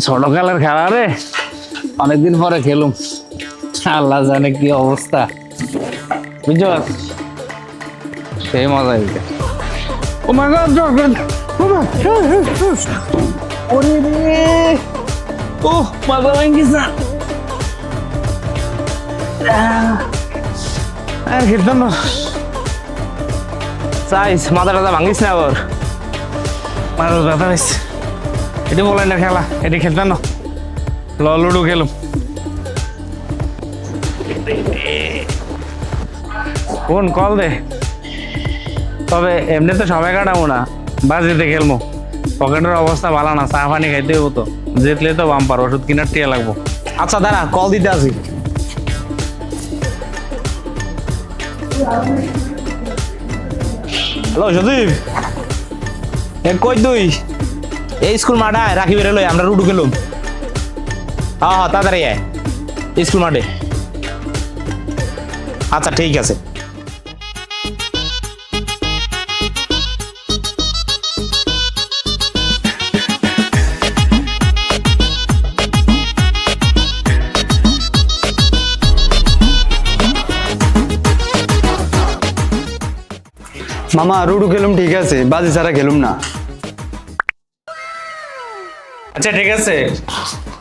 ছোটকালের খেলা রে, অনেকদিন পরে খেলুম। আল্লাহ জানে কি অবস্থা, বুঝছো? সেই মজা হইছে। ও মাই গড, ওরে রে, ও মাথা ভাঙিস না। আর খেলতাম না, চাইস মাথা টাথা ভাঙিস না আবার, মাথা ব্যথা হয়েছে। এটি বলেন না খেলা, এটি খেলতাম না। লুডো খেলুম। কোন কল দে, তবে এমনি তো সবাই কাটাবো না, বাজিতে খেলবো। পকেটের অবস্থা ভালো না, চা পানি খাইতে হবো তো, জিতলে তো বাম্পার, ওষুধ কিনার টিয়া লাগবো। আচ্ছা দাঁড়া, কল দিতে আসি। হ্যালো সজীব, কই তুই? এই স্কুল মাঠায় রাখি বেরোলো, আমরা রুডু খেলুম। হ্যাঁ হ্যাঁ, তাড়াতাড়ি আয় স্কুল মাঠে। আচ্ছা ঠিক আছে। মামা রুডু খেলুম, ঠিক আছে, বাজি ছাড়া খেলুম না। আচ্ছা ঠিক আছে,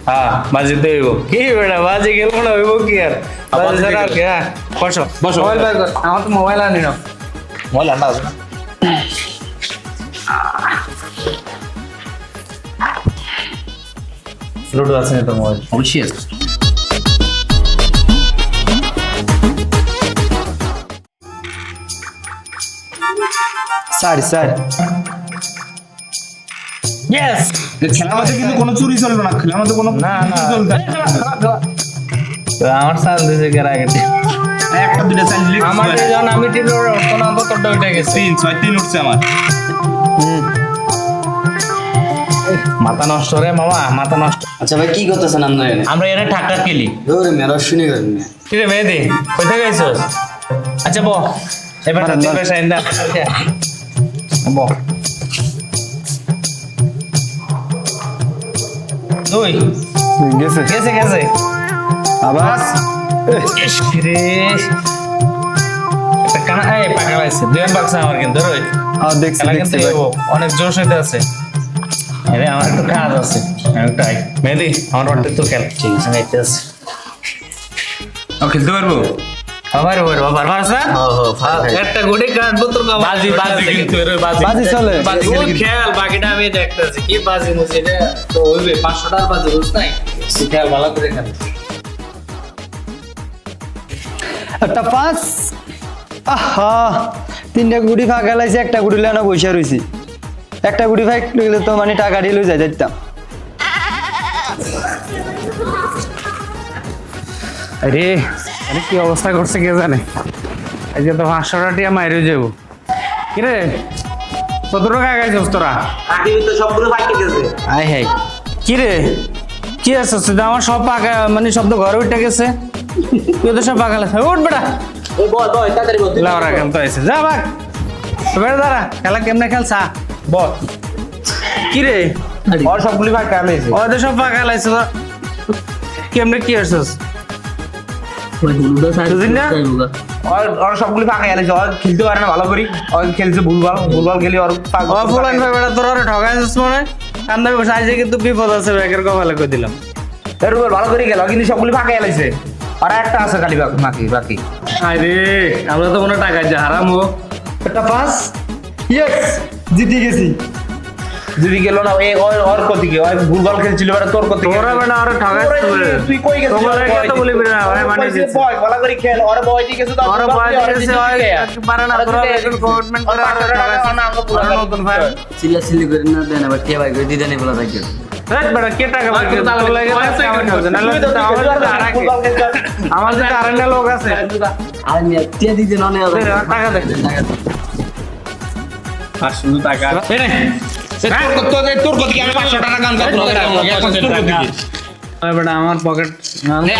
হ্যাঁ বাজিতে হইব। কি বেটা, বাজি খেলবো না, হইব কি আর? বাজি ছাড়া আর কি? হ্যাঁ বসো বসো, মোবাইল বের কর। আমার তো মোবাইল আনি না, মোবাইল আনা আছে না? লুডো আছে না তো? মোবাইল অবশ্যই আছে। স্যার ইয়েস, খেলার মধ্যে কিন্তু কোনো চুরি চলবে না, খেলার মধ্যে কোনো না না চলবে আমার সাল দিছে কেরা আগে। একটা দুটো চাইলে আমার যখন আমি টিলো কোন অন্তরটা উঠে গেছে। 3 উঠছে আমার। মাথা নষ্ট রে মামা, মাথা নষ্ট। আচ্ছা ভাই কি করতেছেন আপনারা? আমরা এনে ঠাকঠাক খেলি। ধরে মেরা শুনে গেলেন না। কি রে মেহেদি, কোথায় গেছিস? আচ্ছা বল, এবার তুই পয়সা এনে বল। দুই গেছে গেছে গেছে আবার ইস রে, একটা কানা এই পাকা লাগছে। দুই বাক্স আমার কিন্তু রই দেখছি খেলা কিন্তু দেখছি ভাই। এগো, অনেক জোশ হইতে আছে। আরে আমার একটু কাজ আছে, আমি একটু আই। মেহেদি আমার ওটা তো খেল, ঠিক আছে আইতে আছে। খেলতে পারবো? আবার ওর বাবার ভাষা একটা গুড়ি কাট বোতল কা বাজি বাজি কিন্তু এর বাজি বাজি চলে। বাজি খেল, বাকিটা আমি দেখতেছি কি বাজি মুজি এটা তো হইবে। 500 টাকার বাজি রোজ নাই, খেল ভালো করে খেল। একটা পাঁচ, আহা তিনটা গুড়ি ফাঁকা লাগছে, একটা গুড়ি লেনা বসে রয়েছি। একটা গুড়ি ফাঁক গেলে তো মানে টাকা দিয়ে লই যাইতাম। আরে আরে কি অবস্থা করছে কে জানে। এই যে তো 500 টাকা মাইরে যাবো। কিরে কত টাকা গাইছস তোরা? আগে তো সবগুলো ফাইটে গেছে। আয় হাই, কিরে কি আছে? আমার সব পাকা, মানে সব তো ঘরে উঠে গেছে। তুই তো সব পাকা লাগছে। উঠ বেটা, ওই বল বল তাড়াতাড়ি বল। লাউরা কেন তো আইছে, যা ভাগ বেটা, দাঁড়া। খেলা কেমনে খেলছা বল। কিরে আর সবগুলি ভাই কালাইছে। ওদের সব পাকা লাগছে তো, কেমনে কি আসছিস? বুঝলি না? আর সবগুলি ফাঁকা গেছে, আর খেলতে পারে না ভালো করে। আর খেলছে ভুলভাল খেলি আর ও ফুলান ভাই বেটা, তোর আরে ঠকাইছিস মনে হয়। কান্দার বসে আইছে কিন্তু বিপদ আছে, ব্যাগের কপালে কই দিলাম। এর উপর ভালো করে গেল, কিন্তু সবগুলি ফাঁকা গেছে। আর একটা আছে খালি বাকি। আরে আমরা তো কোনো টাকা যা হারাম ও। একটা পাঁচ, ইয়েস জিতে গেছি। যদি গেল না ওর কত কি ভুলভাল খেলছিল, তোর কত তোরা বেটা আরে ঠকাইছিস। তুই কই গেছিস? তোমরা কত বলি বেটা, ভাই মানে দিছিস। বয় ভালো করে খেল, ওর বয় ঠিক আছে তো। ওরা বয়স গেছে, পারে না, তোরা এখন কমিটমেন্ট করে আর ঠকাইছিস। নতুন ভাই চিল্লাচিল্লি করে না দেন, আবার কে ভাই করে দিতে নেই বলা থাকে। দেখ বেটা কে টাকা ভাই তোর লাগে আমার ঠকছে না, আমার যে আরেকটা লোক আছে আর মিয়া টিয়া দিতে না নেই টাকা দে। আর শুধু টাকা এই নে তোর কত কি আমি 500 টাকা গান করব বেটা, আমার পকেট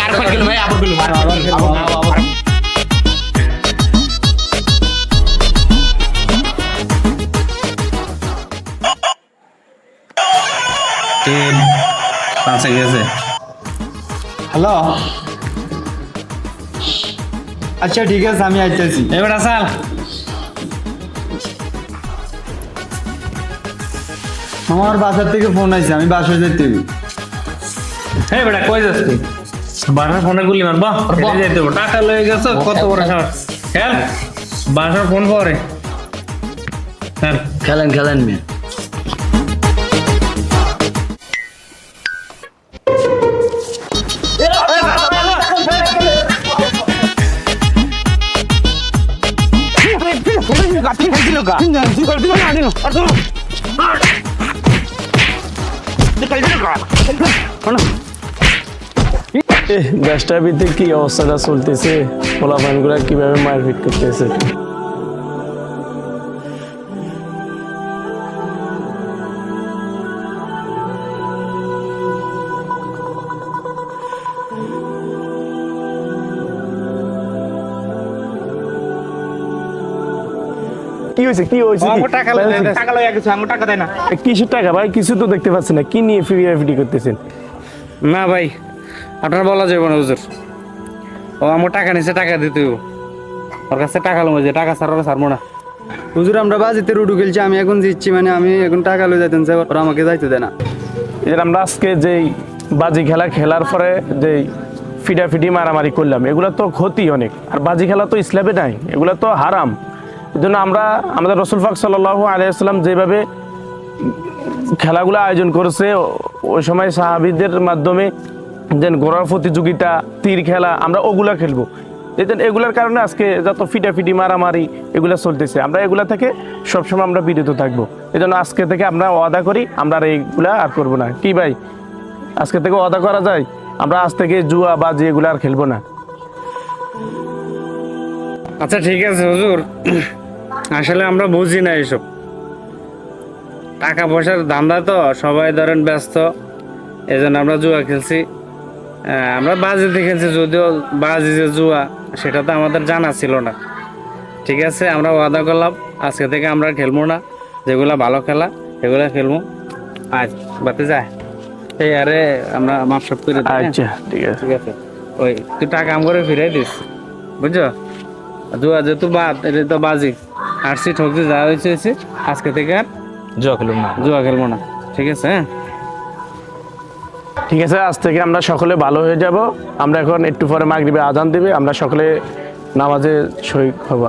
আর কত কিলো ভাই আবার কিলো আবার পাঁচে গেছে। হ্যালো, আচ্ছা ঠিক আছে আমি আইতেছি। এবার আসাল আমার বাসার থেকে ফোন আইছে, আমি বাসায় যেতে হবে। হ্যাঁ বেটা কই যাস তুই? বাসার ফোনে গুলি মারবা এটা যাইতে হবে। টাকা লয়ে গেছ কত বড় সাহস। খেল বাসার ফোন পরে খেল। খেলেন মেয়ে। দেশটার ভিতরে কি অবস্থাটা চলতেছে, পোলাপানগুলা কিভাবে মারপিট করতেছে। কি হয়েছে কি হয়েছে কি? টাকা লয়ে গেছে আমার টাকা দেয় না। কিসের টাকা ভাই? কিছু তো দেখতে পাচ্ছি না, কি নিয়ে ফিরি করতেছেন? না ভাই আপনার বলা যাবে না হুজুর। ও আমার টাকা নিছে, টাকা দিতে হইব। ওর কাছে টাকা লম, যে টাকা ছাড়া ওরা ছাড়বো না। হুজুর আমরা বাজিতে রুডু খেলছি, আমি এখন জিতছি, মানে আমি এখন টাকা লয়ে যাইতেন চাই, ওরা আমাকে যাইতে দেয় না। এর আমরা আজকে যেই বাজি খেলা খেলার পরে যেই ফিডাফিডি মারামারি করলাম, এগুলো তো ক্ষতি অনেক। আর বাজি খেলা তো ইসলামে নাই, এগুলো তো হারাম। এই জন্য আমরা আমাদের রসুল পাক সাল্লাল্লাহু আলাইহি ওয়াসাল্লাম যেভাবে খেলাগুলো আয়োজন করেছে, ওই সময় সাহাবীদের মাধ্যমে যে ঘোড়ার প্রতিযোগিতা, তীর খেলা, আমরা ওগুলা খেলবো। এই জন্য এগুলার কারণে আজকে যত ফিটাফিটি মারামারি এগুলা চলতেছে, আমরা এগুলা থেকে সবসময় আমরা বিরত থাকবো। এই জন্য আজকে থেকে আমরা ওয়াদা করি আমরা আর এইগুলা আর করবো না। কি ভাই, আজকে থেকে ওয়াদা করা যায় আমরা আজ থেকে জুয়া বাজি এগুলা আর খেলবো না। আচ্ছা ঠিক আছে হুজুর, আসলে আমরা বুঝি না এইসব টাকা পয়সার ধান্দা, তো সবাই ধরেন ব্যস্ত, এই জন্য আমরা জুয়া খেলছি। আমরা বাজিতে খেলছি, যদিও বাজি যে জুয়া সেটা তো আমাদের জানা ছিল না। ঠিক আছে, আমরা ওয়াদা করলাম আজকে থেকে আমরা খেলবো না, যেগুলা ভালো খেলা সেগুলা খেলবো। আজ বাতে যায় এই আরে আমরা মাপ সব করে দিই, হ্যাঁ? আচ্ছা ঠিক আছে। ঠিক আছে, ওই তুই টাকা আম করে ফিরাই দিস, বুঝছো? জুয়া যেহেতু বাদ, এটা তো বাজি আসছি, ঠকছি, যা হয়েছে হয়েছে, আজকে থেকে আর জুয়া খেলুম না। জুয়া খেলবো না। ঠিক আছে, হ্যাঁ? ঠিক আছে, আজ থেকে আমরা সকলে ভালো হয়ে যাব। আমরা এখন একটু পরে মাগরিবে আজান দিবে, আমরা সকলে নামাজে শরীক হব।